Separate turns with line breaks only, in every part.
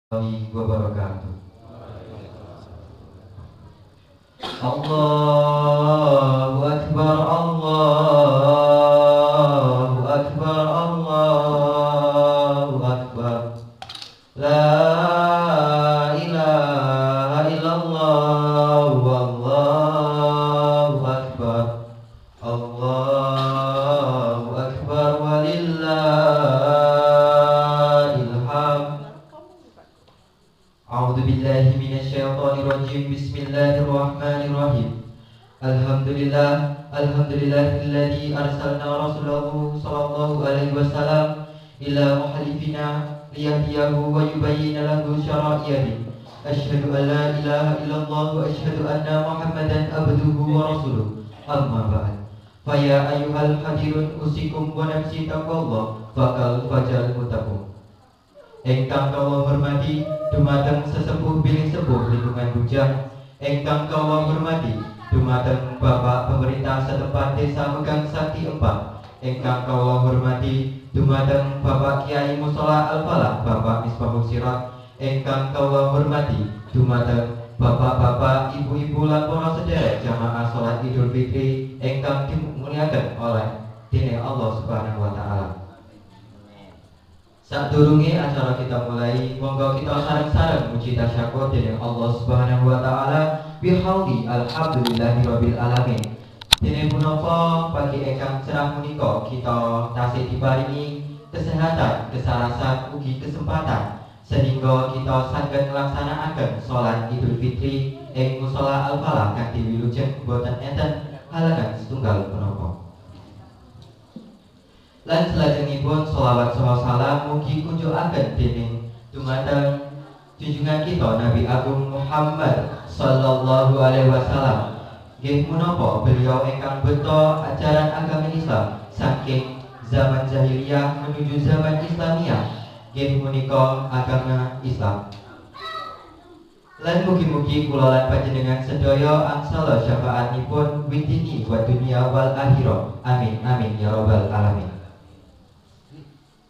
wabarakatuh. Allahu Akbar, Allahu Akbar, Allahu Akbar. La ilaha illallah, wallahu akbar. Allahu akbar walillahil hamd. A'udzu billahi minasyaitonir rajim. Bismillahirrahmanirrahim. Alhamdulillahilladzi arsalna rasulahu sallallahu alaihi wasallam ila muhalifina liyahdiyahu wa yubayyina lahu syara'iyahu. Asyhadu an la ilaha illallah wa asyhadu anna Muhammadan abduhu wa rasuluh. Amma ba'd. Fa ya ayyuhal hadirun usikum wa nafsi taqwallah faqal fajal muttaqun. Engkang kawula hormati dumateng sesepuh bilih sepuh lingkungan Bujang. Engkang kawula hormati dumateng Bapak Pemerintah setempat Desa Megang Sakti 4. Engkang kawula hormati dumateng Bapak Kiai Mushola Al-Falah Bapak Misbahul Sirat. Engkang kawula hormati dumateng bapak-bapak, ibu-ibu lan para sedherek jamaah salat Idul Fitri engkang dimuliakan oleh dene Allah Subhanahu wa taala. Sadurunge acara kita mulai, monggo kita sareng-sareng muji tasyahud dening Allah Subhanahu wa taala bihauli alhamdulillahirabbil alamin. Dene punapa pagi ingkang cerah menika kita tasih diparingi kesehatan, kesarasan ugi kesempatan sehingga kita saged nglaksanakaken salat Idul Fitri ing mushola Al-Falah kanthi wilujeng boten enten halangan setunggal punapa. Lan salajengipun sholawat saha salam mugi kunjukaken dening dumateng junjungan kita Nabi Agung Muhammad sallallahu alaihi wasallam. Nggih menapa beliau ingkang beto ajaran agama Islam saking zaman jahiliyah menuju zaman Islamiyah. Nggih menika agama Islam. Lan mugi-mugi kula lan panjenengan sedaya angsala syafaatipun widini wa dunya wal akhirah. Amin amin ya rabbal alamin.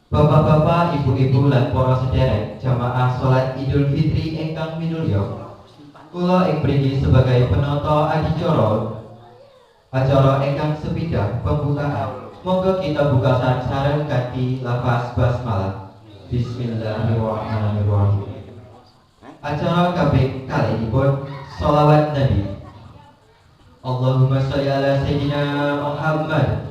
Bapak-bapak, ibu-ibu lan para sederek jamaah salat Idul Fitri ingkang minulya. Kula ing mriki sebagai penata adicara acara ingkang sepidah pembukaan. Monggo kita buka sareng-sareng kanthi lafaz basmalah. Bismillahirrahmanirrahim. Acara kabeh kalinipun sholawat Nabi. Allahumma sholli ala sayyidina Muhammad.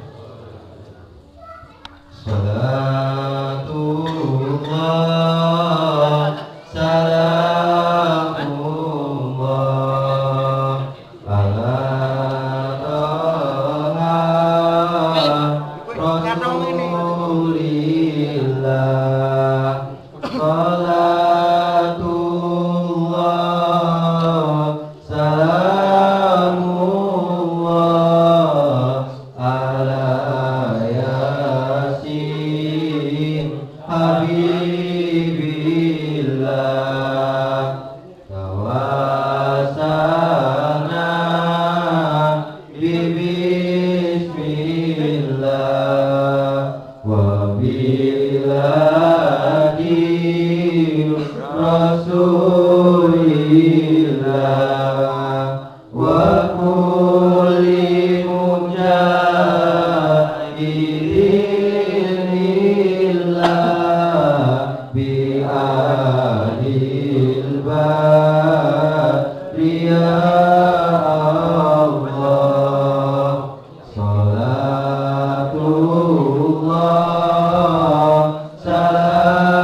Salatullah salamullah ala taha rasulillah. Salatullah salamullah ala yasin habibillah. Tawasana bismillah wa biladi rasulillah wa kulli mujahidillah bi adil bariyah Allah. Salatullah salamullah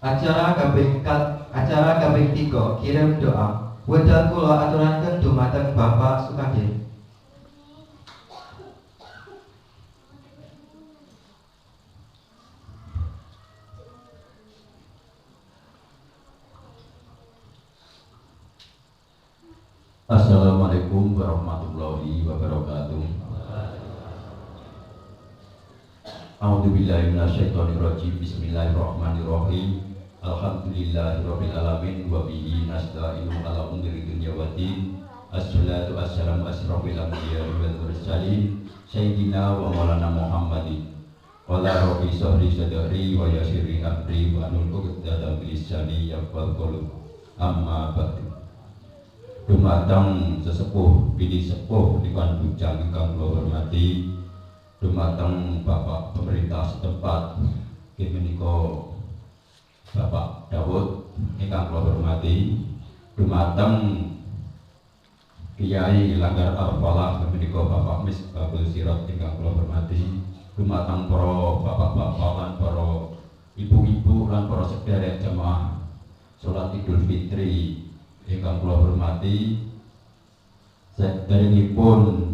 Acara kaping 3 kirim doa. Wedal kula aturaken dumateng Bapak Sukadi.
Assalamualaikum warahmatullahi wabarakatuh. A'udzubillahi minasyaitonirrajim. Bismillahirrahmanirrahim. Alhamdulillahirabbil alamin wa bihi nasta'inu ala umuri dunya waddin. Assalatu wassalamu asyrafil anbiya'i wal mursalin sayyidina wa maulana Muhammadin. Qala rabbi shrah sadri wa yassir li amri wa hlul 'uqdatam min lisani yafqahu qawli. Amma ba'du. Dumateng sesepuh pilih sepuh dikon bujang ingkang kula hormati, dumateng Bapak pemerintah setempat inggih menika Bapak Dawud ingkang kula hormati, dumateng Kiai Langgar Al-Falah menika Bapak Misbahul Sirat ingkang kula hormati, dumateng para bapak-bapak lan para ibu-ibu lan para sedherek jemaah salat Idul Fitri ingkang kula hormati. Saderengipun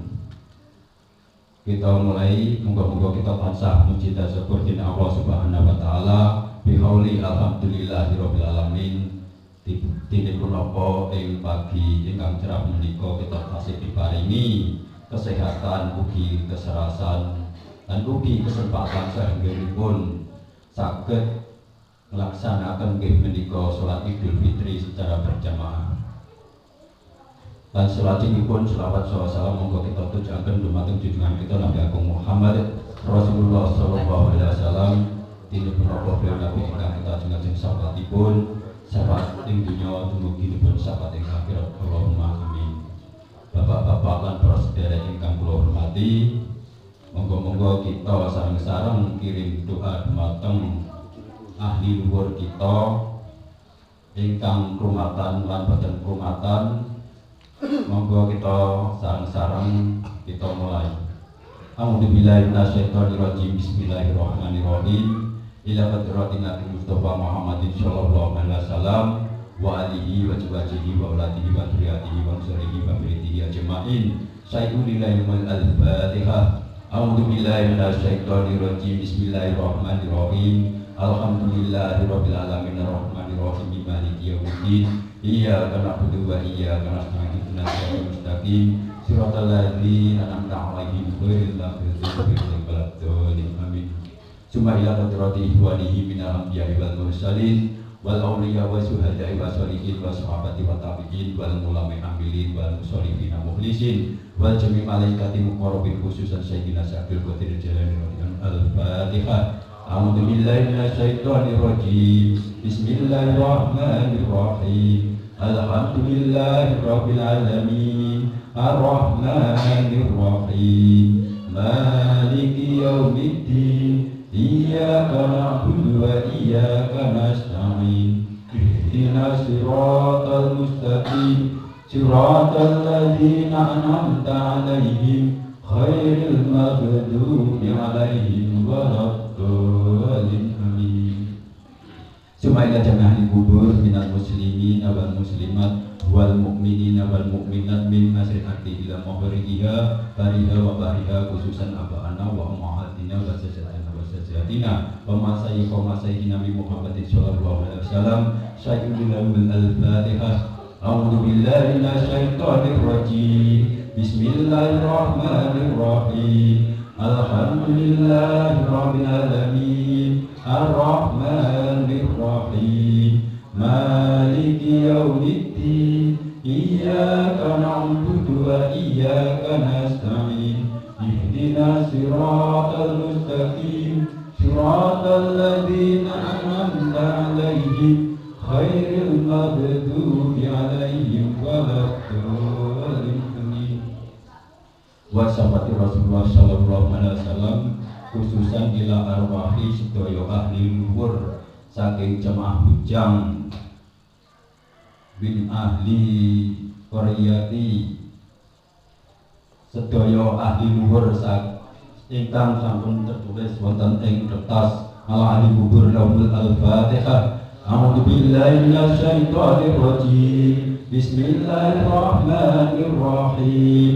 kita mulai, muga-muga kita tansah muji dan syukur dina Allah Subhanahu wa taala bihauli alhamdulillahirabbil alamin. Dinipun apa ing pagi ingkang cerah menika kita tasih diparingi kesehatan, ugi keserasan dan ugi kesempatan saenggihipun saged melaksanakan nggih menika salat Idul Fitri secara berjamaah. Dan salajengipun selawat salam monggo kita tujuaken dumateng junjungan kita Nabi Agung Muhammad Rasulullah sallallahu alaihi wasallam. Dinipun apa beliau Nabi ingkang kita jenengan sahabatipun, sahabat ing dunya dumugi dipun sahabat ing akhirat. Allahumma amin. Bapak-bapak lan para sedherek ingkang kula hormati, monggo-monggo kita sareng-sareng kirim doa dumateng ahli luhur kita ingkang krumatan lan boten krumatan. Monggo kita sareng-sareng kita mulai. A'udzubillahi minasyaitonirrajim. Bismillahirrahmanirrahim. Ila hadratin Nabi Mustafa Muhammadin sallallahu alaihi wasallam wa alihi wa sahbihi wa ulatihi wa dzurriyyatihi wa sahbihi wa baritihi ajmain. Sayyidul al-Fatihah. A'udzubillahi minasyaitonirrajim. Bismillahirrahmanirrahim. Alhamdulillahirabbil alamin arrahmanirrahim maliki yaumiddin. Iyyaka na'budu wa iyyaka nasta'in ihdinas siratal mustaqim siratal ladzina an'amta 'alaihim ghairil maghdubi 'alaihim waladdallin amin. Summa ila hadrati walihi minal anbiya'i wal mursalin wal awliya wa syuhada'i wa sholihin wa sahabati wa tabi'in wal ulama'i amilin wal musholihin mukhlisin wal jami' malaikati muqarrabin khususan sayyidina Syaikhul Qadir Jalani al-Fatihah. A'udzu billahi minasyaitonir rajim. Bismillahirrahmanirrahim. Alhamdulillahirabbil alamin. Arrahmanir rahim. Maliki yaumiddin. Iyyaka na'budu wa iyyaka nasta'in. Ihdinas siratal mustaqim. Siratal ladzina an'amta 'alaihim ghairil maghdubi 'alaihim waladdallin amin. Sumaila jami'al kubur minal muslimin wal muslimat wal mu'minin wal mu'minat min masriqati ila maghribiha bariha wa bariha khususan aba'ana wa ummahatina wa sajatina wa sajatina wa masayyihina Nabi Muhammad sallallahu alaihi wasallam. Sayyidul al-Fatihah. A'udzu billahi minasyaitonir rajim. Bismillahirrahmanirrahim. Alhamdulillahirabbil alamin. Arrahmanir rahim. Maliki yaumiddin. Iyyaka na'budu wa iyyaka nasta'in. Ihdinas siratal mustaqim. Siratal ladzina an'amta 'alaihim ghairil maghdubi 'alaihim waladdallin. Wa sahabati Rasulullah sallallahu alaihi wasallam khususan ila arwahi sedaya ahli luhur saking jemaah bujang bin ahli qaryati sedaya ahli luhur ingkang sampun tertulis wonten ing kertas ala ahli kubur laumul al-Fatihah. أعوذ بالله من الشيطان الرجيم بسم الله الرحمن الرحيم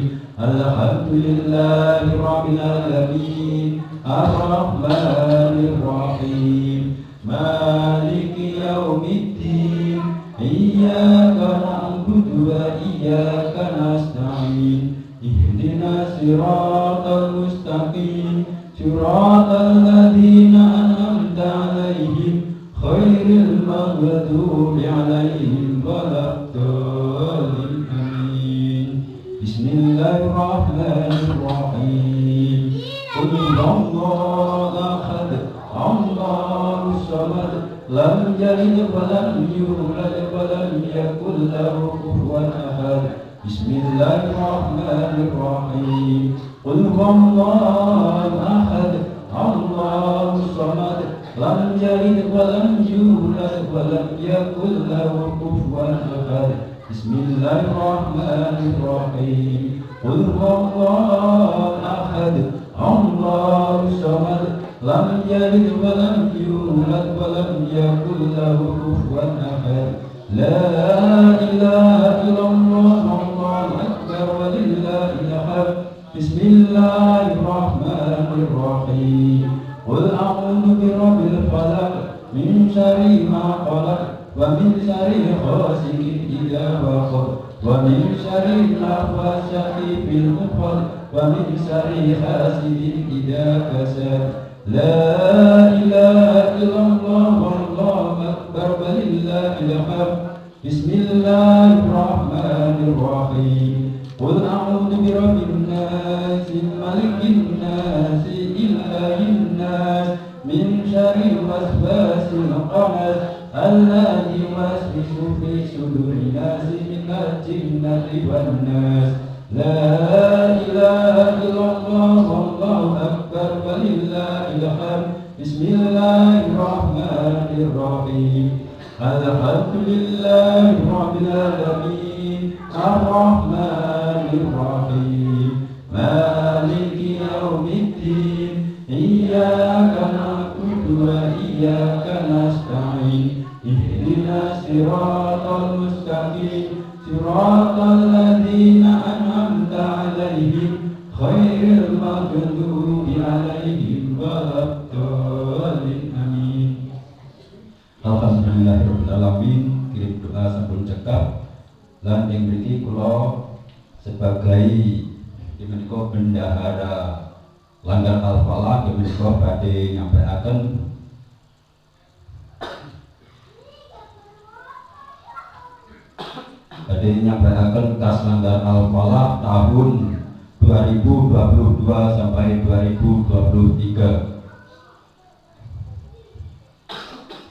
الحمد لله رب العالمين الرحمن الرحيم مالك يوم الدين إياك نعبد وإياك نستعين اهدنا الصراط المستقيم صراط الذين أنعمت عليهم خير المغضوب عليهم ولا الضالين آمين بسم الله الرحمن الرحيم قل الله أحد الله الصمد لم يلد ولم يولد ولم يكن له كفوا أحد بسم الله الرحمن الرحيم قل الله أحد الله الصمد لم يلد ولم يولد ولم يكن له كفوا أحد بسم الله الرحمن الرحيم قل الله أحد الله الصمد لم يلد ولم يولد ولم يكن له كفوا أحد لا إله إلا الله الله أكبر ولله الحمد بسم الله الرحمن الرحيم قل أعوذ برب الفلق من شر ما خلق ومن شر غاسق إذا وقب ومن شر النفاثات في العقد ومن شر حاسد إذا حسد لا إله إلا الله والله أكبر ولله الحمد بسم الله الرحمن الرحيم قل أعوذ برب الناس ملك الناس إله الناس من شر الوسواس الخناس الذي يوسوس في صدور الناس من الجنة والناس لا إله إلا الله والله أكبر ولله الحمد بسم الله الرحمن الرحيم الحمد لله رب العالمين الرحمن الرحيم مالك يوم الدين إياك نعبد وإياك نستعين اهدنا الصراط المستقيم صراط الذين أنعمت عليهم غير المغضوب عليهم ولا الضالين آمين. Alhamdulillahirrahmanirrahim. Kirim doa sampun cekap lan ing mriki kula sebagai menika bendahara Langgar Al-Falah menika badhe nyampaiaken kas Langgar Al-Falah tahun 2022 sampai 2023.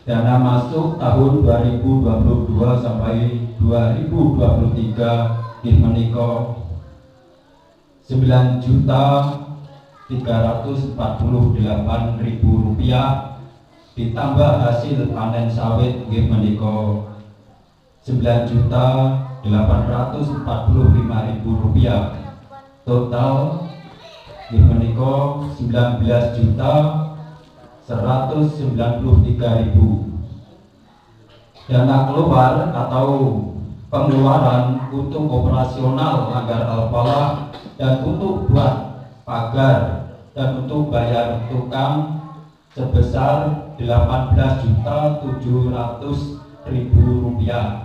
Dana masuk tahun 2022 sampai 2023 di menika 9.348.000 rupiah ditambah hasil panen sawit nggih menika 9.845.000 rupiah. Total nggih menika 19.193.000. Dana keluar atau pengeluaran untuk operasional Langgar Al-Falah dan untuk buat pagar dan untuk bayar tukang sebesar 18.700.000 rupiah.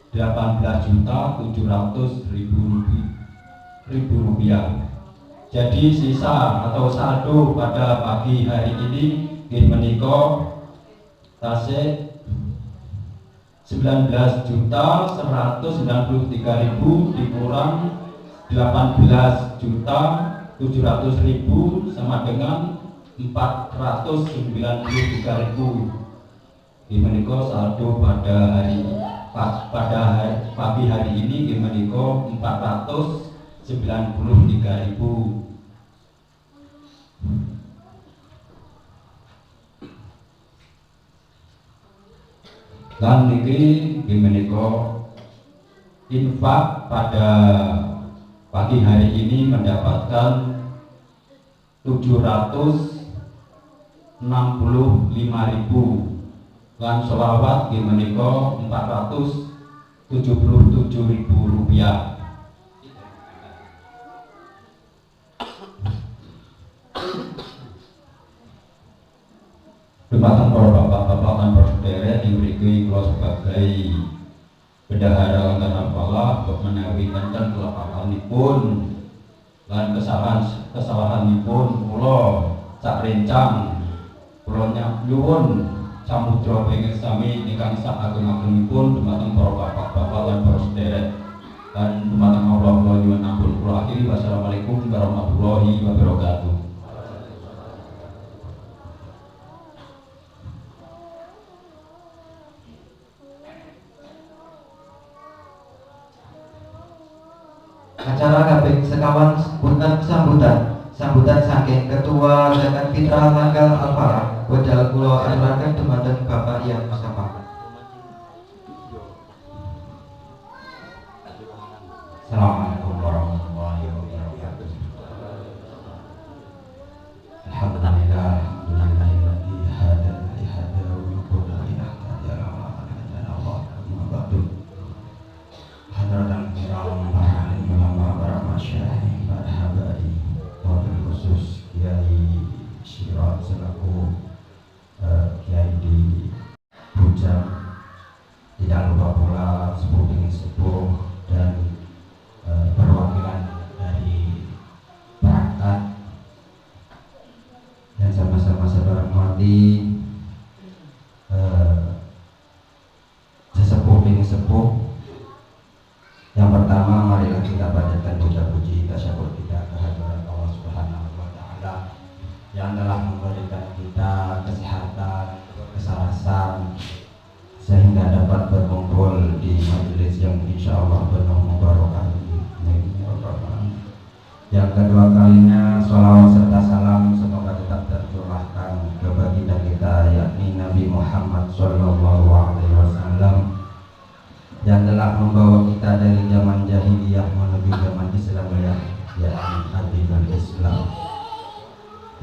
18.700.000 rupiah. Jadi sisa atau saldo pada pagi hari ini menika tasik 19.193.000 dikurang 18.700.000 sama dengan 493.000. Menika saldo pada pagi hari ini menika 493.000. Dan niki menika infak pada pagi hari ini mendapatkan 765.000 lan selawat nggih menika Rp477.000. Dumateng para bapak-bapak lan para sedherek ing mriki kula sebagai bendahara lan kepala menawi enten kelelapanipun lan kesalahanipun kula sak rencang kula nyuwun samudra penging sami ingkang sak ageng-agengipun dumateng para bapak-bapak lan para sedherek lan dumateng Allah kula nyuwun ampun. Kula akhiri wassalamualaikum warahmatullahi wabarakatuh.
Acara kabeh sekawan sambutan saking Ketua Zakat Fitrah Tanggal Al-Farah wedal kula aturaken dumateng Bapak Yang Mustafa.
Assalamualaikum warahmatullahi wabarakatuh. Alhamdulillah, alhamdulillahilladzi hadana li hadza wa ma kunna linahtadiya lawla an hadana Allah. Amma ba'du. Hadratan kiram para ulama, para masyayikh, para habaib, wabil khusus Kiai Syirat selaku Kiai di Bujang, tidak lupa pula sepuh dan perwakilan dari perangkat dan sama-sama saudara hormati sesepuh demi sepuh. Yang pertama, marilah kita panjatkan puja-puji tasyakur kita kehadiran Allah Subhanahu wa taala yang telah memberikan kita kesehatan, kesarasan sehingga dapat berkumpul di majelis yang insya Allah penuh mubarakah. Yang kedua kalinya, sholawat serta salam semoga tetap tercurahkan ke baginda kita yakni Nabi Muhammad Sallallahu Alaihi Wasallam yang telah membawa kita dari zaman jahiliyah menuju zaman Islam yakni Adilul Islam.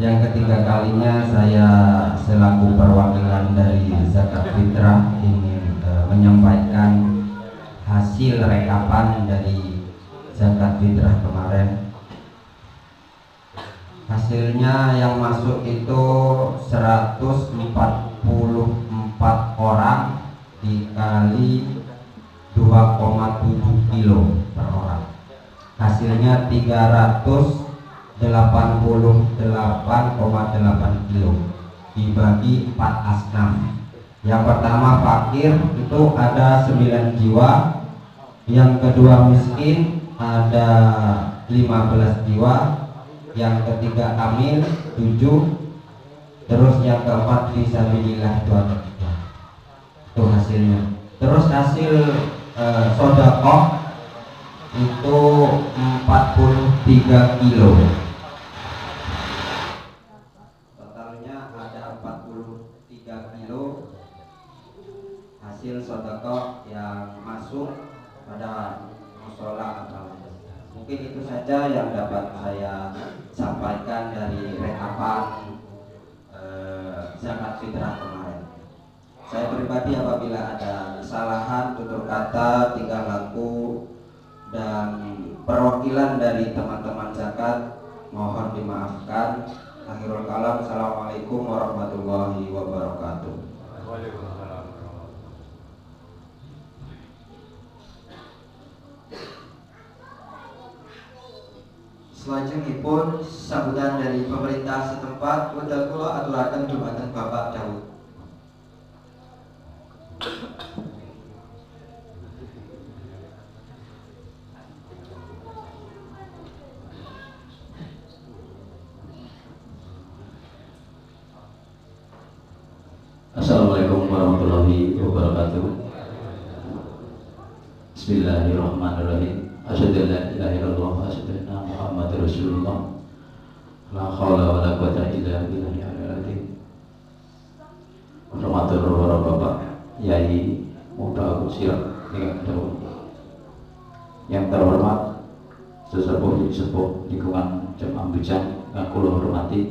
Yang ketiga kalinya, saya selaku perwakilan dari Zakat Fitrah ingin menyampaikan hasil rekapan dari Zakat Fitrah kemarin. Hasilnya yang masuk itu 144 orang dikali 2,7 kilo per orang. Hasilnya 388,8 kilo dibagi 4 asnaf. Yang pertama fakir itu ada 9 jiwa, yang kedua miskin ada 15 jiwa, yang ketiga amil 7, terus yang keempat fisabilillah 2. Itu hasilnya. Terus hasil sedekah itu 43 kilo. Totalnya ada 43 kilo hasil sedekah yang masuk pada mushola atau mungkin itu saja yang dapat saya sampaikan dari rekapan zakat fitrah kemarin. Saya pribadi apabila ada kesalahan tutur kata, tingkah laku dan perwakilan dari teman-teman zakat mohon dimaafkan. Akhirul kalam, assalamualaikum warahmatullahi wabarakatuh.
Selanjutnya sambutan dari pemerintah setempat wedal kula aturaken dumateng Bapak Daud.
Assalamualaikum warahmatullahi wabarakatuh. Bismillahirrahmanirrahim. Asyhadu an la ilaha illallah wa asyhadu anna Muhammadar Rasulullah. La haula wa la quwwata illa billahil aliyyil azim. Hormatur para bapak, yai, muda usia yang terhormat sesepuh lingkungan Jemaah Bujang yang kula hormati,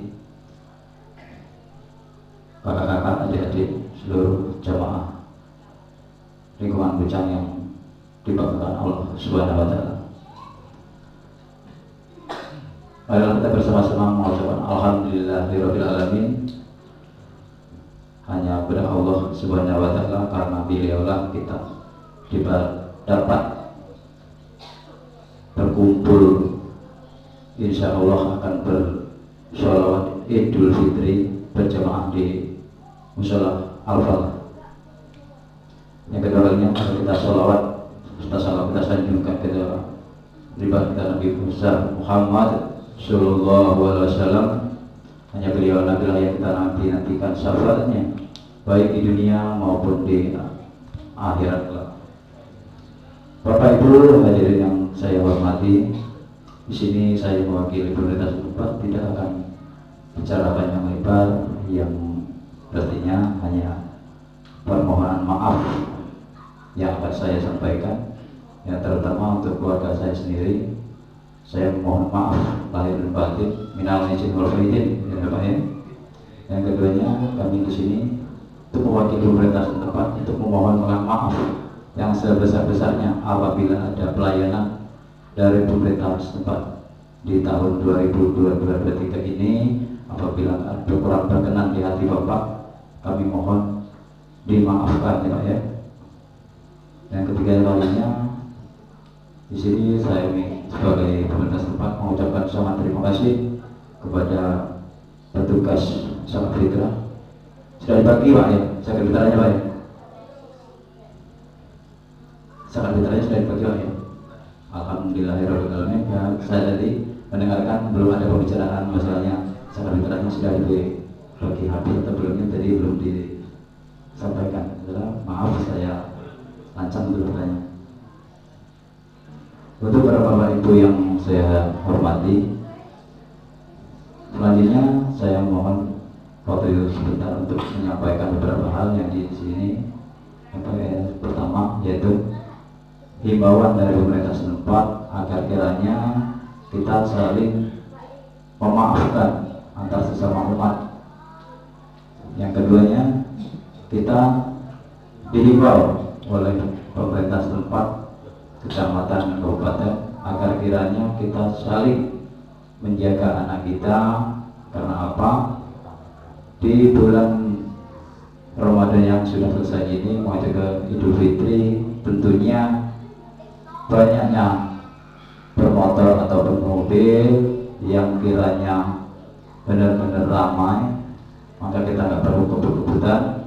kakak-kakak, adik-adik, seluruh jamaah lingkungan Bujang yang dibanggakan Allah Subhanahu wa taala. Marilah kita bersama-sama mengucapkan alhamdulillahirabbil alamin. Hanya kepada Allah Subhanahu wa taala, karena beliaulah kita dapat berkumpul, insya Allah akan bersolawat Idul Fitri berjamaah di Mushola Al-Falah. Yang kedua kalinya kita solawat, kita sanjungkan kepada pribadi kita Nabi Muhammad Sallallahu Alaihi Wasallam. Hanya beliau Nabi yang kita nantikan syafaatnya, baik di dunia maupun di akhirat kelak. Bapak Ibu hadirin yang saya hormati, di sini saya mewakili pemerintah setempat, tidak akan bicara panjang lebar, yang pastinya hanya permohonan maaf yang akan saya sampaikan, yang terutama untuk keluarga saya sendiri. Saya mohon maaf lahir dan batin, minal aidin wal faizin, ya Pak ya. Yang keduanya, kami di sini untuk mewakili pemerintah setempat untuk memohon maaf yang sebesar-besarnya apabila ada pelayanan dari pemerintah setempat di tahun 2023 ini, apabila ada kurang berkenan di hati Bapak, kami mohon dimaafkan ya Pak ya. Yang ketiga lainnya, di sini saya sebagai pemerintah setempat mengucapkan sangat terima kasih kepada petugas zakat fitrah. Sudah dibagi Pak ya, zakat fitrahnya Pak ya. Zakat fitrahnya sudah dibagi Pak ya. Alhamdulillahirabbil alamin. Ya, saya tadi mendengarkan belum ada pembicaraan masalahnya zakat fitrahnya sudah dibagi habis atau belumnya, tadi belum disampaikan. Maaf saya lancang dulu bertanya. Untuk para bapak ibu yang saya hormati, selanjutnya saya mohon waktu sebentar untuk menyampaikan beberapa hal yang di sini. Yang pertama yaitu himbauan dari pemerintah setempat agar kiranya kita saling memaafkan antar sesama umat. Yang keduanya, kita dihimbau oleh pemerintah setempat, kecamatan dan kabupaten, agar kiranya kita saling menjaga anak kita. Karena apa? Di bulan Ramadan yang sudah selesai ini menuju ke Idul Fitri, tentunya banyaknya bermotor atau bermobil yang kiranya benar-benar ramai, maka kita nggak perlu kebut-kebutan.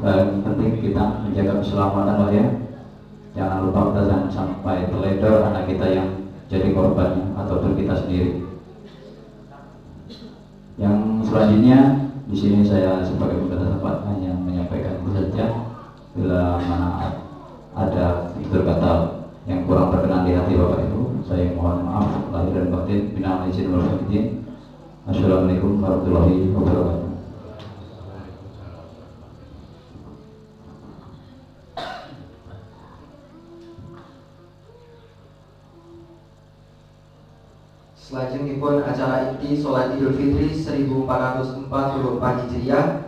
Yang penting kita menjaga keselamatan Pak ya. Jangan lupa kita jangan sampai teledor anak kita yang jadi korbannya ataupun kita sendiri. Yang selanjutnya, di sini saya sebagai pemerintah tempat hanya menyampaikan itu saja. Bila mana ada tutur kata yang kurang berkenan di hati Bapak Ibu, saya mohon maaf lahir dan batin. Minal aidin wal faizin. Assalamualaikum warahmatullahi wabarakatuh.
Selanjutnya acara inti sholat Idul Fitri 1444 Hijriah,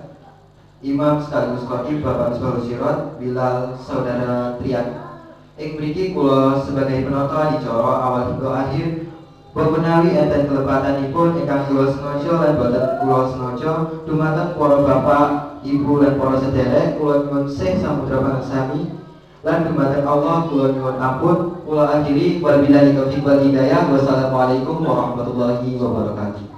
Imam sekaligus khotib Bapak Misbahul Sirot Bilal Saudara Trian. Ing mriki kula sebagai penonton dicara awal hingga akhir bemenawi enten kelepatanipun ingkang kula sengaja lan boten kula sengaja dumateng para bapak, ibu lan para sedherek, kula nyuwun sing samudra pangersami lan dumateng Allah kula nyuwun ampun. Kula akhiri wabillahi taufiq wal hidayah. Wassalamualaikum warahmatullahi wabarakatuh.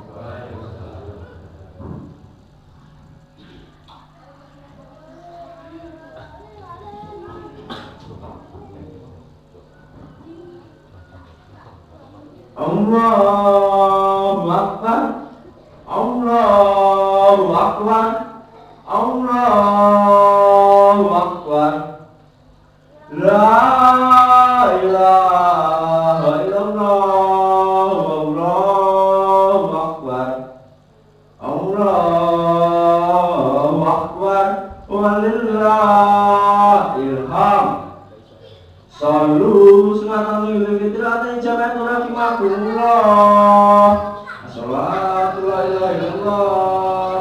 Allahu Akbar, Allahu Akbar, Allahu Akbar. La ilaha illallah, Allahu Akbar, Allahu Akbar, walillahil hamd. Sallu sunatan lil fitrati jama'atu rahimakumullah. Assalatu la ilaha illallah.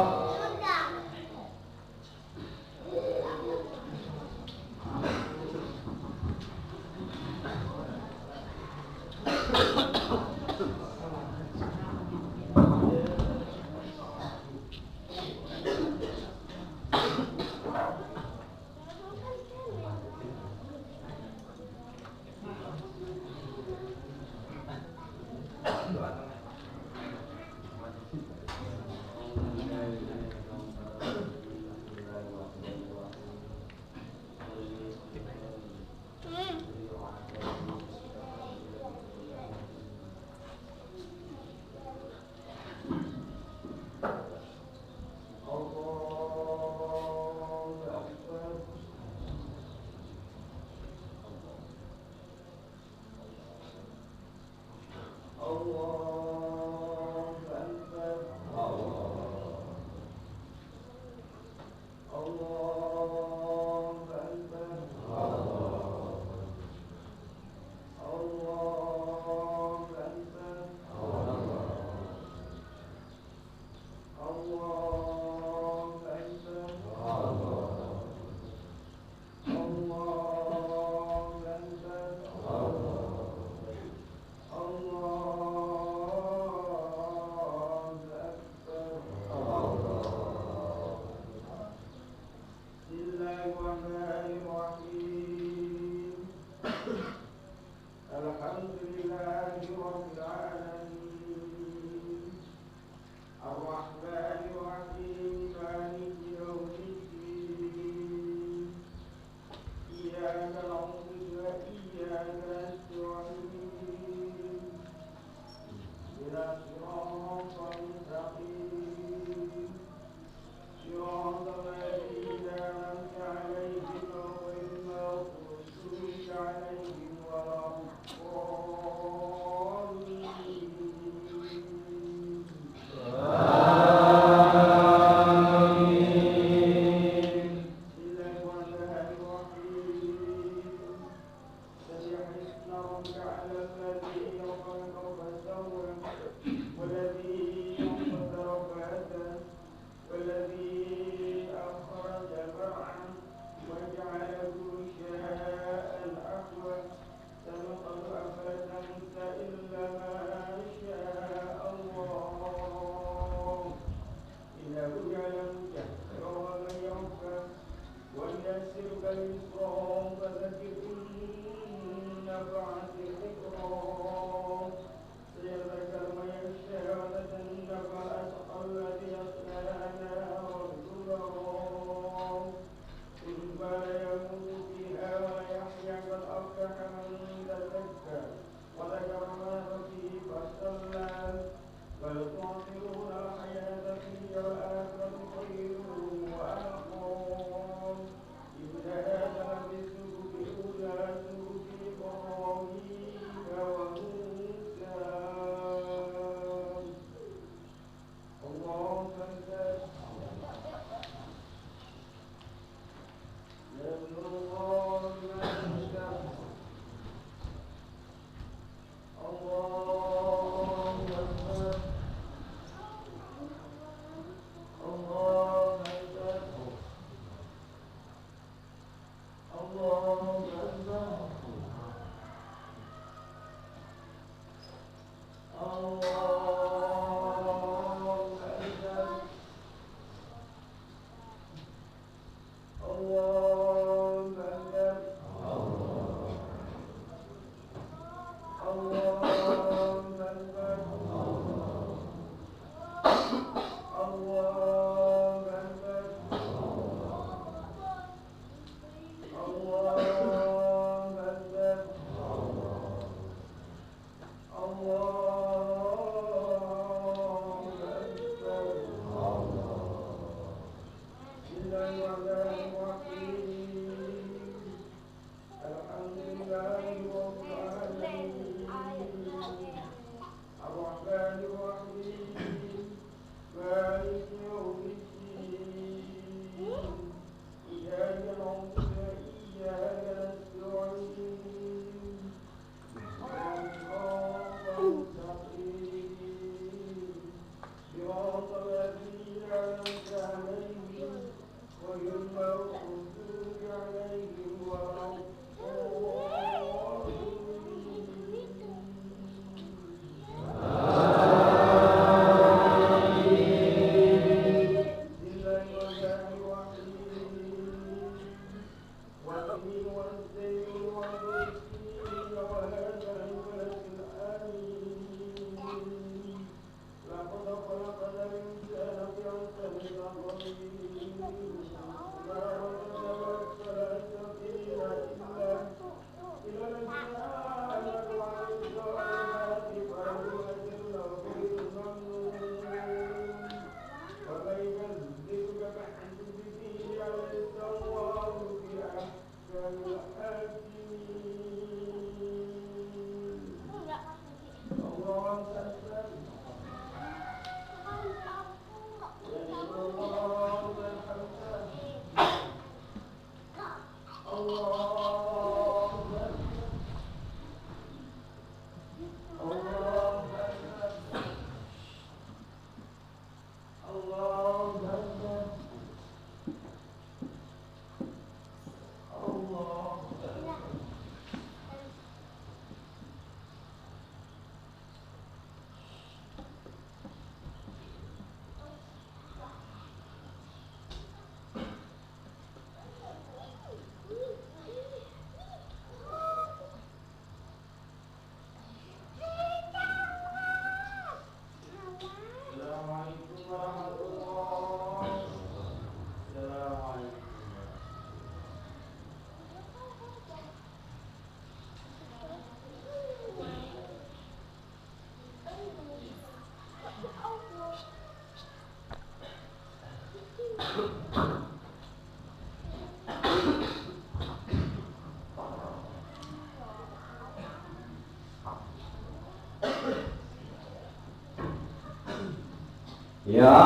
Ya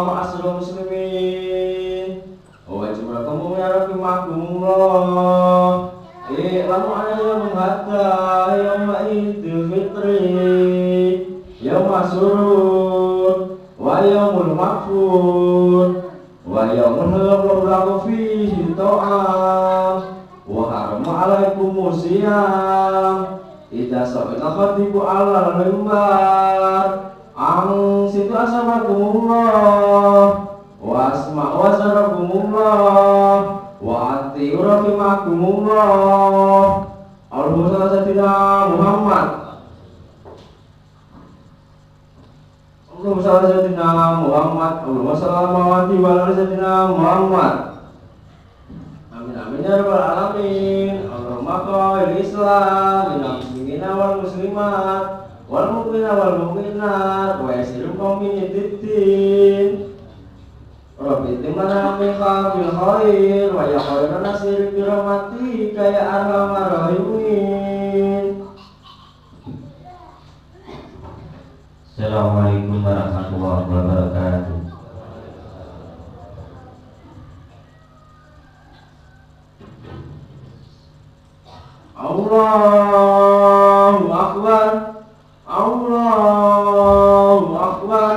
ma'asyiral muslimin, wajib kamu ya rahimakumullah. I'lamu anna hatta yauma idul fitri yauma surur wa yaumul makfur wa yaumul lahu fihi ta'am wa harama alaikum siyam idza sa'ala khatibu ala al-mimbar ang situ asamakumullah wa asma wa sarakumullah wa ati rahimakumullah. Allahumma shalli ala Muhammad. Allahumma shalli ala Muhammad. Allahumma shalli ala Muhammad. Amin amin ya rabbal alamin. Allahumma qil Islam lil muslimina wal muslimat wal mu'mina wal mu'minat wa yasiru qaumin titin Rabbi timana min khamil khair wa ya khairan nasir bi rahmatika ya arhamar rahimin.
Assalamualaikum warahmatullahi wabarakatuh.
Allahu akbar, Allahu akbar,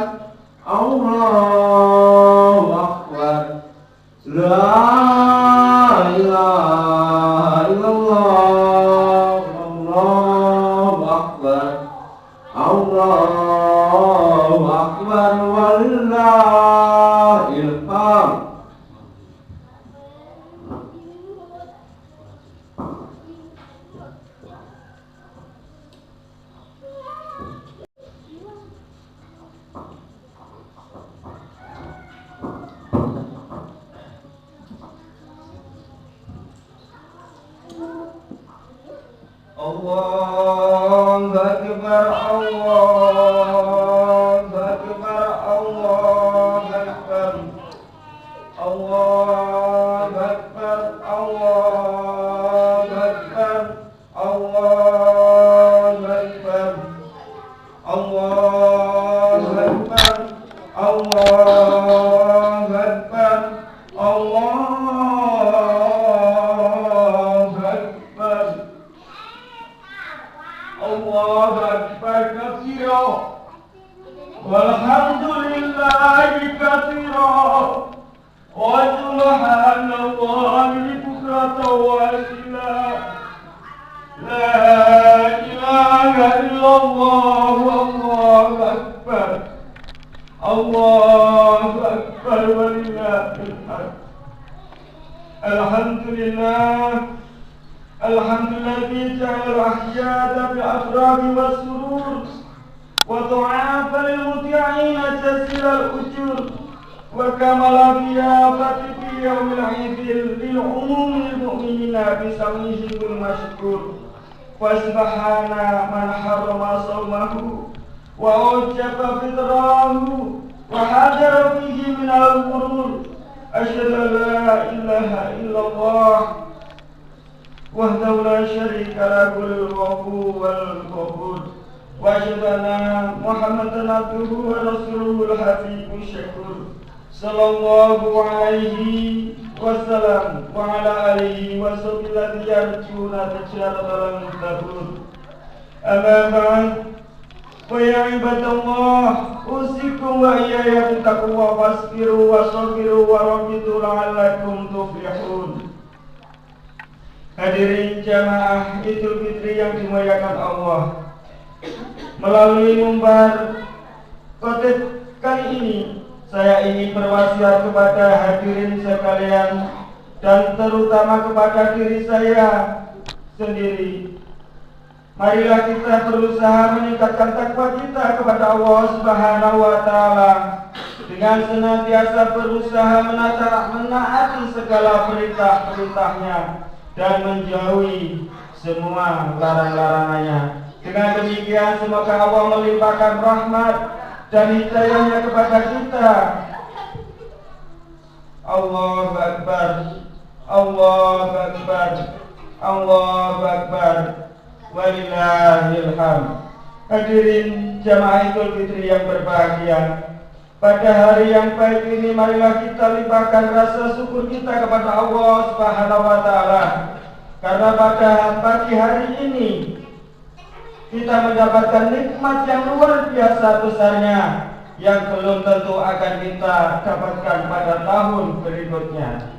Allahu akbar. La ilaha illallah, Allahu akbar, Allahu akbar, walillahil hamd. Allahu akbar, Allahu akbar, Allahu akbar, Allahu akbar, Allahu akbar, Allahu akbar, Allahu akbar, Allahu akbar, Allahu akbar katsira walhamdulillahi katsira wa subhanallahi bukratan wa asila la ilaha illallah Allahu akbar walillahil hamd. Alhamdulillah Alhamdulillah ja'al ahyada bil afrah was-surur wa du'afa lil muti'ina jasilal ujur wa kamala fiyafati fi yawmil 'idil lil umumil mu'minina bi samihil mashkur wa subhana man harrama sawmahu wa awjaba fitrahu wa hadara fihi min al-ghurur asyhadu an la ilaha illallah وحده لا شريك له الغفور والغفور وأشهد أن محمدا عبده ورسوله الحبيب الشكور صلى الله عليه وسلم وعلى آله وصحبه الذين يرجون تجارة لن تبور. أما بعد فيا عباد الله أوصيكم وإياي بتقوى واصبروا وصبروا ورابطوا لعلكم تفلحون. Hadirin jamaah Idul Fitri yang dimuliakan Allah, melalui mimbar khotib kali ini saya ingin berwasiat kepada hadirin sekalian dan terutama kepada diri saya sendiri. Marilah kita berusaha meningkatkan takwa kita kepada Allah Subhanahu wa taala dengan senantiasa berusaha menaati segala perintah-perintahnya dan menjauhi semua larang-larangannya. Dengan demikian semoga Allah melimpahkan rahmat dan hidayahnya kepada kita. Allahu Akbar, Allahu Akbar, Allahu Akbar, walillahil hamd. Hadirin jamaah Idul Fitri yang berbahagia, pada hari yang baik ini marilah kita limpahkan rasa syukur kita kepada Allah Subhanahu wa taala. Karena pada pagi hari ini kita mendapatkan nikmat yang luar biasa besarnya yang belum tentu akan kita dapatkan pada tahun berikutnya.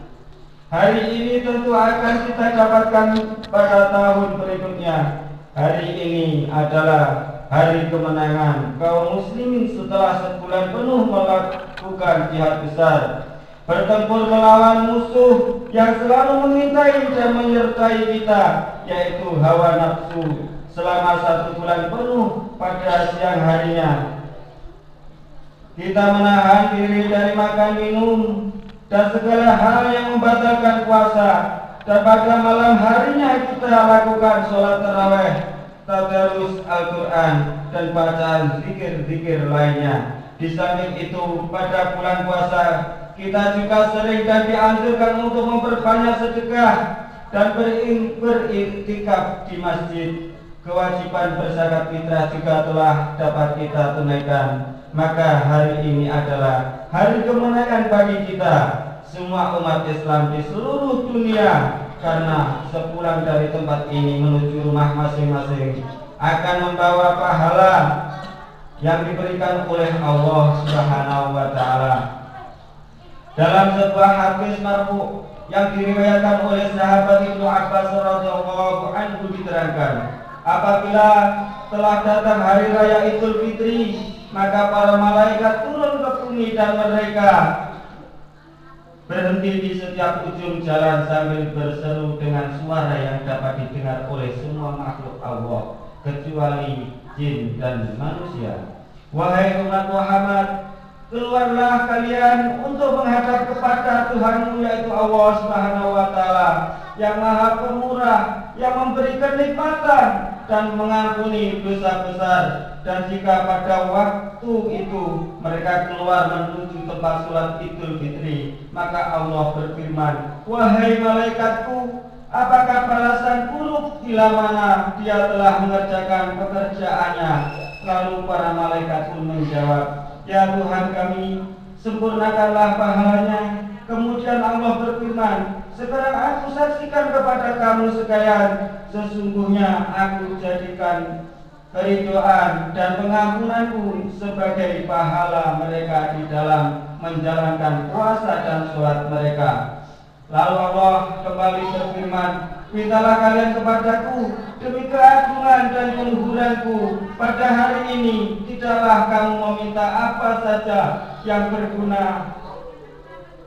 Hari ini tentu akan kita dapatkan pada tahun berikutnya. Hari ini adalah hari kemenangan kaum muslimin setelah sebulan penuh melakukan jihad besar, bertempur melawan musuh yang selalu mengintai dan menyertai kita, yaitu hawa nafsu, selama 1 bulan penuh pada siang harinya. Kita menahan diri dari makan minum dan segala hal yang membatalkan puasa, dan pada malam harinya kita lakukan sholat tarawih tadarus Al-Quran, dan bacaan zikir-zikir lainnya. Di samping itu, pada bulan puasa kita juga sering dan dianjurkan untuk memperbanyak sedekah dan beriktikaf di masjid. Kewajiban berzakat fitrah juga telah dapat kita tunaikan. Maka hari ini adalah hari kemenangan bagi kita semua umat Islam di seluruh dunia, karena sepulang dari tempat ini menuju rumah masing-masing akan membawa pahala yang diberikan oleh Allah Subhanahu wa taala. Dalam sebuah hadis marfu yang diriwayatkan oleh sahabat Ibnu Abbas radhiyallahu anhu diterangkan, apabila telah datang hari raya Idul Fitri, maka para malaikat turun ke bumi dan mereka berhenti di setiap ujung jalan sambil berseru dengan suara yang dapat didengar oleh semua makhluk Allah kecuali jin dan manusia. Wahai umat Muhammad, keluarlah kalian untuk menghadap kepada Tuhanmu, yaitu Allah Subhanahu wa taala yang Maha Pemurah, yang memberi kenikmatan dan mengampuni dosa besar. Dan jika pada waktu itu mereka keluar menuju tempat sholat Idul Fitri, maka Allah berfirman, wahai malaikatku, apakah balasan buruk bila mana dia telah mengerjakan pekerjaannya? Lalu para malaikat pun menjawab, ya Tuhan kami, sempurnakanlah pahalanya. Kemudian Allah berfirman, sekarang aku saksikan kepada kamu sekalian, sesungguhnya aku jadikan keridoan dan pengampunanku sebagai pahala mereka di dalam menjalankan puasa dan sholat mereka. Lalu Allah kembali berfirman, mintalah kalian kepadaku demi keagungan dan keluhuranku. Pada hari ini tidaklah kamu meminta apa saja yang berguna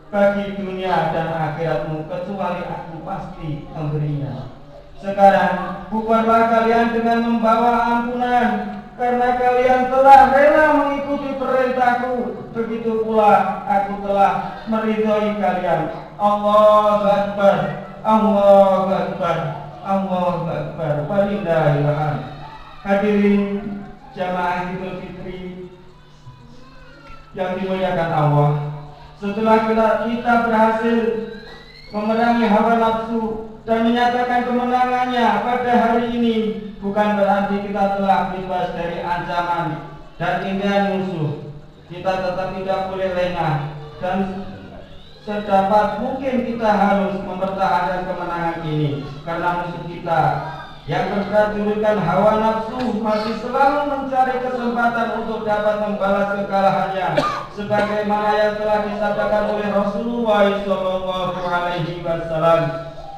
bagi dunia dan akhiratmu, kecuali aku pasti memberinya. Sekarang bubarlah kalian dengan membawa ampunan, karena kalian telah rela mengikuti perintahku. Begitu pula aku telah meridhoi kalian. Allahu Akbar, Allahu Akbar, Allahu Akbar, walillahil hamd. Hadirin jamaah Idul Fitri yang dimuliakan Allah, setelah kita berhasil memerangi hawa nafsu dan menyatakan kemenangannya pada hari ini, bukan berarti kita telah bebas dari ancaman dan impian musuh. Kita tetap tidak boleh lengah, dan sedapat mungkin kita harus mempertahankan kemenangan ini, karena musuh kita yang berprajurutkan hawa nafsu masih selalu mencari kesempatan untuk dapat membalas kekalahannya, sebagaimana yang telah disabdakan oleh Rasulullah sallallahu alaihi wasallam.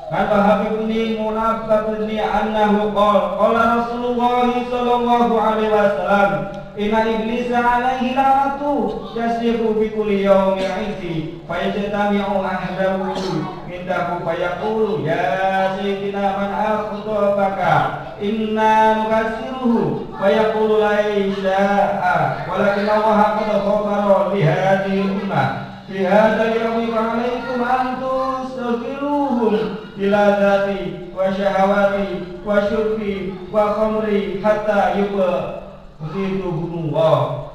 Kata Habib bin Munaf bin annahu qala Rasulullah sallallahu alaihi wasallam, inna iblis alaihi lamatu yasiru bi kulli yawmin 'izzi fa yajtami'u ahlahu mindahu fa yaqulu ya sayyidina man akhtabaka inna nukassiruhu fa yaqulu la isya'a walakin Allah qad ghafara li hadhihi ummah fi hadzal yawmi fa 'alaikum an tustaghfiruhum biladzati wa syahawati wa syurbi wa khamri hatta yubghidhuhumullah.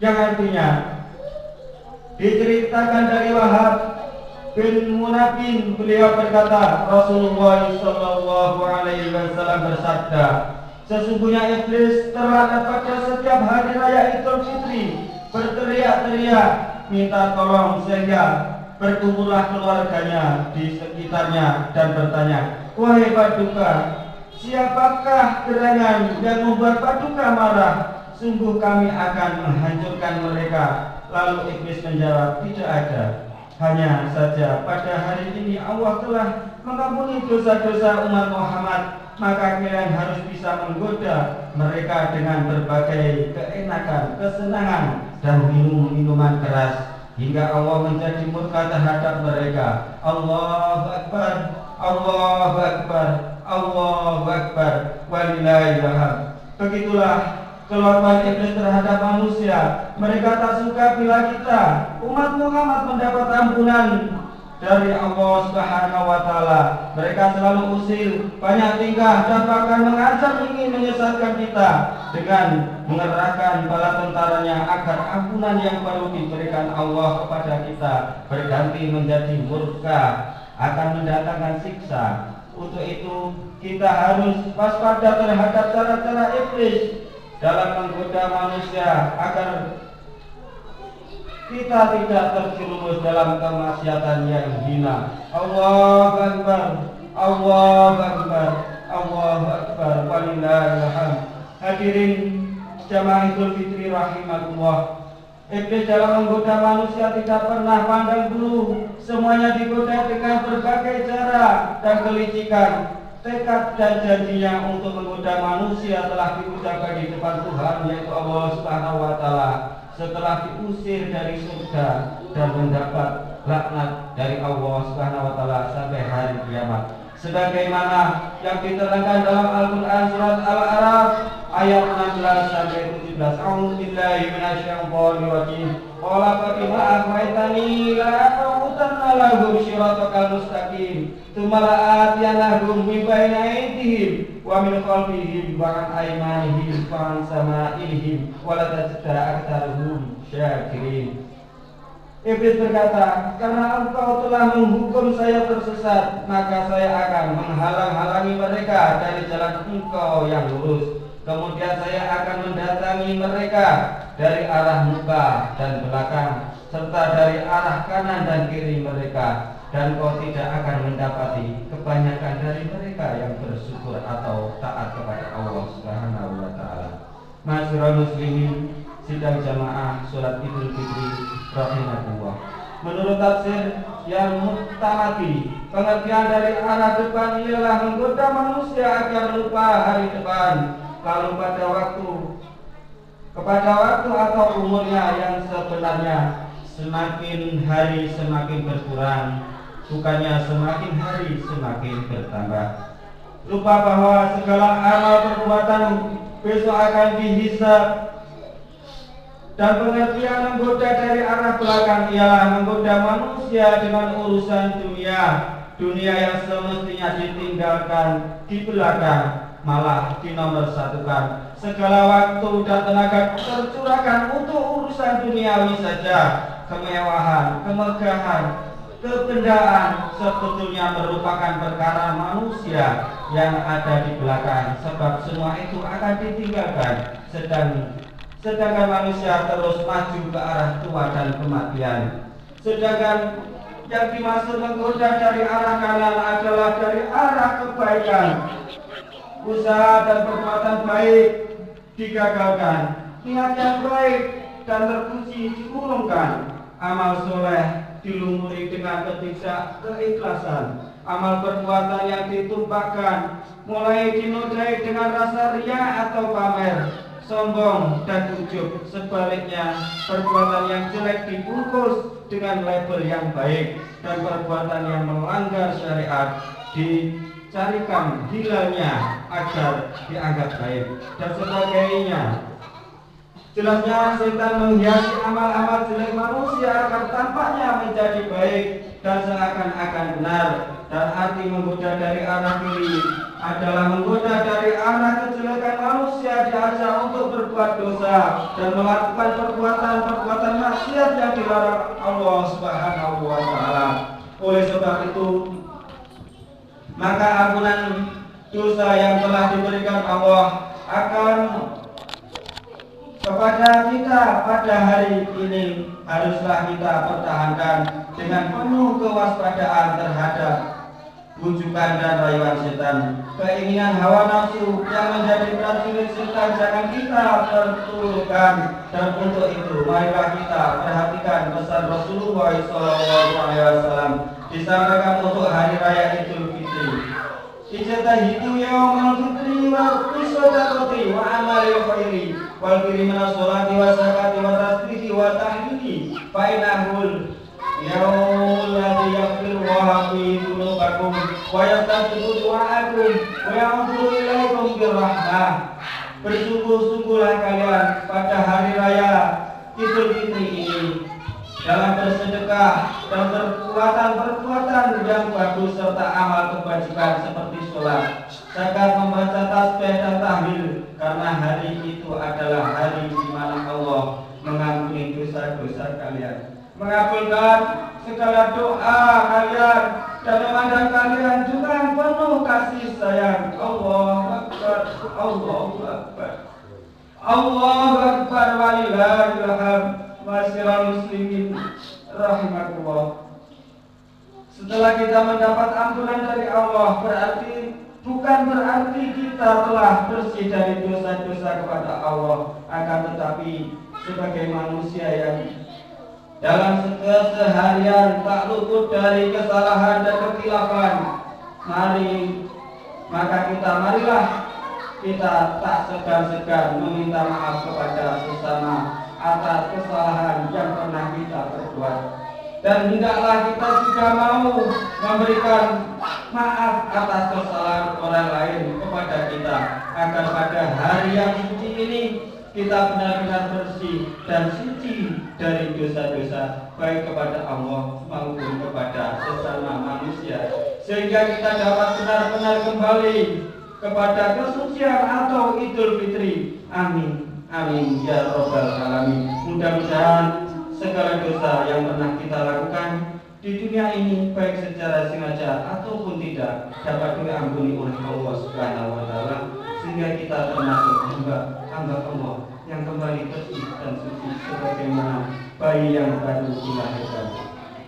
Yang artinya diceritakan dari Wahab bin Munabin, beliau berkata, Rasulullah sallallahu alaihi wasallam bersabda, sesungguhnya iblis terlaknat pada setiap hari raya Idul Fitri berteriak-teriak minta tolong, sehingga berkumpullah keluarganya di sekitarnya dan bertanya, wahai Paduka, siapakah gerangan yang membuat Paduka marah? Sungguh kami akan menghancurkan mereka. Lalu iblis menjawab, tidak ada. Hanya saja pada hari ini Allah telah mengampuni dosa-dosa umat Muhammad, maka kalian harus bisa menggoda mereka dengan berbagai keenakan, kesenangan, dan minuman keras, hingga Allah menjadi murka terhadap mereka. Allahu Akbar, Allahu Akbar, Allahu Akbar, walillahil hamd. Begitulah kelakuan iblis terhadap manusia. Mereka tak suka bila kita, umat Muhammad, mendapat ampunan dari Allah Subhanahu wa Ta'ala. Mereka selalu usil, banyak tingkah, dan bahkan mengancam ingin menyesatkan kita dengan mengerahkan bala tentaranya agar ampunan yang baru diberikan Allah kepada kita berganti menjadi murka, akan mendatangkan siksa. Untuk itu kita harus waspada terhadap cara-cara iblis dalam menggoda manusia agar kita tidak terjerumus dalam kemaksiatan yang hina. Allahu Akbar, Allahu Akbar, Allahu Akbar, walillahil hamd. Hadirin jamaah Idul Fitri rahimakumullah. Iblis dalam menggoda manusia tidak pernah pandang bulu. Semuanya digoda dengan berbagai cara dan kelicikan. Tekad dan janjinya untuk menggoda manusia telah diucapkan di depan Tuhan, yaitu Allah Subhanahu wa Ta'ala, setelah diusir dari surga dan mendapat laknat dari Allah Subhanahu wa Ta'ala sampai hari kiamat. Sebagaimana yang diterangkan dalam Al-Qur'an surat Al-A'raf ayat 16 sampai 17. A'udzubillahi minasyaitonir rajim. Qala fa bima aghwaytani la aqutanna lahum shiratal mustaqim. Tsumma la'atiyanahum min bayni aydihim wa min khalfihim wa an aymanihim wa an sama'ilihim wa la tajida aktsaruhum syakirin. Iblis berkata, karena engkau telah menghukum saya tersesat, maka saya akan menghalang-halangi mereka dari jalan engkau yang lurus. Kemudian saya akan mendatangi mereka dari arah muka dan belakang, serta dari arah kanan dan kiri mereka. Dan kau tidak akan mendapati kebanyakan dari mereka yang bersyukur atau taat kepada Allah Subhanahu wa Ta'ala. Ma'asyiral muslimin, sidang jamaah sholat Idul Fitri rahimakumullah. Menurut tafsir yang mutamati, pengertian dari arah depan ialah menggoda manusia agar lupa hari depan. Kalau kepada waktu atau umurnya yang sebenarnya, semakin hari semakin berkurang, bukannya semakin hari semakin bertambah. Lupa bahwa segala amal perbuatan besok akan dihisab. Dan pengertian menggoda dari arah belakang ialah menggoda manusia dengan urusan dunia yang semestinya ditinggalkan di belakang, malah dinomorsatukan. Segala waktu dan tenaga tercurahkan untuk urusan duniawi saja. Kemewahan, kemegahan, kebendaan sebetulnya merupakan perkara manusia yang ada di belakang, sebab semua itu akan ditinggalkan. Sedangkan manusia terus maju ke arah tua dan kematian. Sedangkan yang dimaksud menggoda dari arah kanan adalah dari arah kebaikan. Usaha dan perbuatan baik digagalkan, niat yang baik dan terpuji diurungkan. Amal soleh dilumuri dengan keikhlasan. Amal perbuatan yang ditumpahkan mulai dinodai dengan rasa riya atau pamer, sombong dan ujub. Sebaliknya, perbuatan yang jelek dibungkus dengan label yang baik, dan perbuatan yang melanggar syariat dicarikan hilalnya agar dianggap baik dan sebagainya. Jelasnya setan menghiasi amal-amal jelek manusia agar tampaknya menjadi baik dan seakan-akan benar. Dan arti menggoda dari arah kiri adalah menggoda dari arah kejelekan manusia, diajak untuk berbuat dosa dan melakukan perbuatan maksiat yang dilarang Allah Subhanahu wa Ta'ala. Oleh sebab itu, maka ampunan dosa yang telah diberikan Allah akan kepada kita pada hari ini haruslah kita pertahankan dengan penuh kewaspadaan terhadap bujukan dan rayuan setan. Keinginan hawa nafsu yang menjadi prajurit setan jangan kita perturutkan. Dan untuk itu marilah kita perhatikan pesan Rasulullah SAW disampaikan untuk hari raya Idul Fitri. Ijtahidu yawmal fitri wa bisadaqati wa amalil khairi wal kirimi sholati wa zakati wa tasbihi wa tahlili fa inahul yawmul ladzi yaghfiru Allahu fihi dzunubakum wa yastaghfiru du'aakum wa ya'udzu ilaikum birrahmah. Bersungguh-sungguhlah kalian pada hari raya Idul Fitri ini dalam bersedekah dan perbuatan yang bagus serta amal kebajikan seperti sholat, zakat, membaca tasbih dan tahlil, karena hari itu adalah hari di mana Allah mengampuni dosa-dosa kalian, mengabulkan segala doa kalian, dan memandang kalian dengan penuh kasih sayang. Allahu Akbar, Allahu Akbar, Allahu Akbar, walillahil hamd. Masyaallah muslimin rahimakumullah. Setelah kita mendapat ampunan dari Allah, bukan berarti kita telah bersih dari dosa-dosa kepada Allah, akan tetapi sebagai manusia yang dalam keseharian tak luput dari kesalahan dan kekhilafan, marilah kita tak segan-segan meminta maaf kepada sesama atas kesalahan yang pernah kita perbuat, dan hendaklah kita juga mau memberikan maaf atas kesalahan orang lain kepada kita, agar pada hari yang suci ini kita benar-benar bersih dan suci dari dosa-dosa, baik kepada Allah maupun kepada sesama manusia, sehingga kita dapat benar-benar kembali kepada kesucian atau Idul Fitri. Amin. Amin ya Rabbal Alamin. Mudah-mudahan segala dosa yang pernah kita lakukan di dunia ini, baik secara sengaja ataupun tidak, dapat diampuni oleh Allah Subhanahu wa Ta'ala, sehingga kita termasuk hamba Allah yang kembali bersih dan suci sebagaimana bayi yang baru dilahirkan.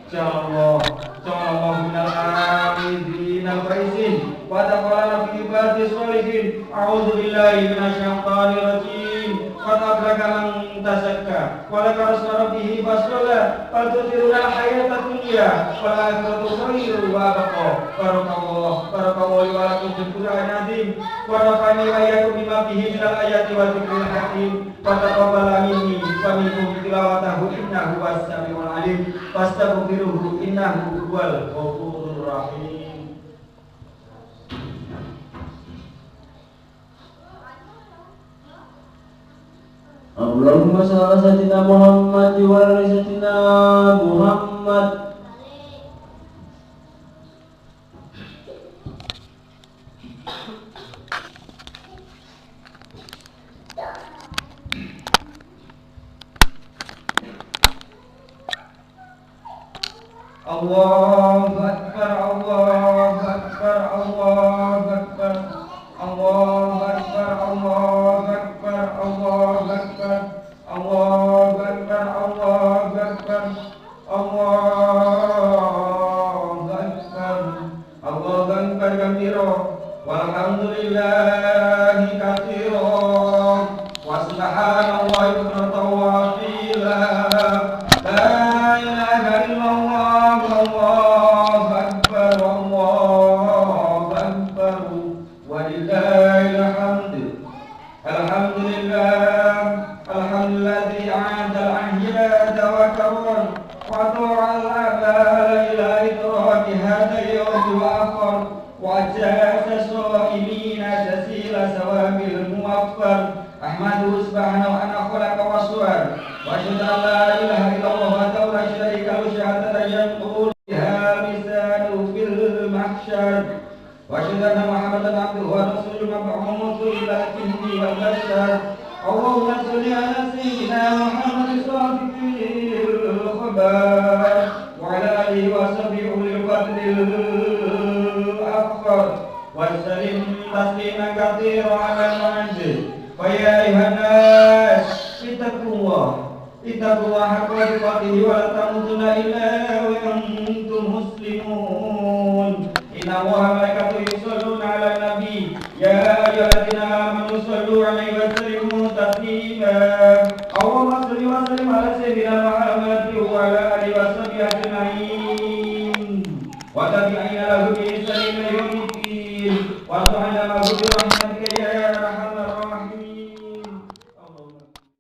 Ja'allahu minal amidin al-faizin wa taqabbal fi ibadis sholihin. A'udzu billahi minasyaitonir rajim. Qad aflaha man tazakka wa dzakara isma rabbih fasalla bal tu'thiruna al-hayata dunya wal akhiratu khairun wa abqa. Barakallahu wa lakum fil Qur'anil azim wa nafa'ani wa iyyakum bima fihi minal ayati wa dzikril hakim. Wa taqabbal minni wa minkum tilawatahu innahu was-sami'ul 'alim. Fastaghfiruhu innahu huwal ghafurur rahim.
Allahumma shalli ala sayyidina Muhammad wa ala sayyidina Muhammad.
Allahu Akbar, Allahu Akbar, Allahu Akbar, Allahu Akbar, Allahu Akbar, Allahu Akbar, Allahu Akbar, Allahu Akbar, Allahu Akbar, Allahu Akbar kabira, walhamdulillahi katsira, wa subhanallahi bukratan wa asila. La ilaha illallah, Allahu Akbar, Allahu Akbar, walillahil hamd. Alhamdulillah, alhamdulilladzi a'ada al-ahyada wa karram wa ta'a al-abala ila idraki hadha al-yawm al-akhir wa jaza as-sa'imina jasila sawabil muwaffar. Ahmadu subhanahu wa ta'ala khalaqa wa suwar wa asyhadu an la ilaha illallah wa la syarika lahu syahadatan yanqulu biha misanu fil mahsyar. Wa asyhadu anna Muhammadan abduhu wa rasuluhu mab'uutsun ila al-jinni wal bashar. Allahumma shalli ala sayyidina Muhammadin sadiqil khabar wa ala alihi wa sahbihi ulil fadlil akbar wa sallim tasliman katsiran ala al-mu'min. Wa ya ayuhan nas ittaqullah haqqa tuqatih wa la tamutunna illa wa antum muslimun. Inna Allaha wa malaikatahu yusholluna 'alan nabi ya ayyuhalladzina amanu shollu 'alaihi wa sallimu taslima. Allahumma shalli wa sallim ala sayyidina Muhammad wa ala alihi wa sahbihi ajma'in wa tabi'ina lahu bi ihsanin ila yaumiddin wa ta'ala ma bi rahmatika ya arhamar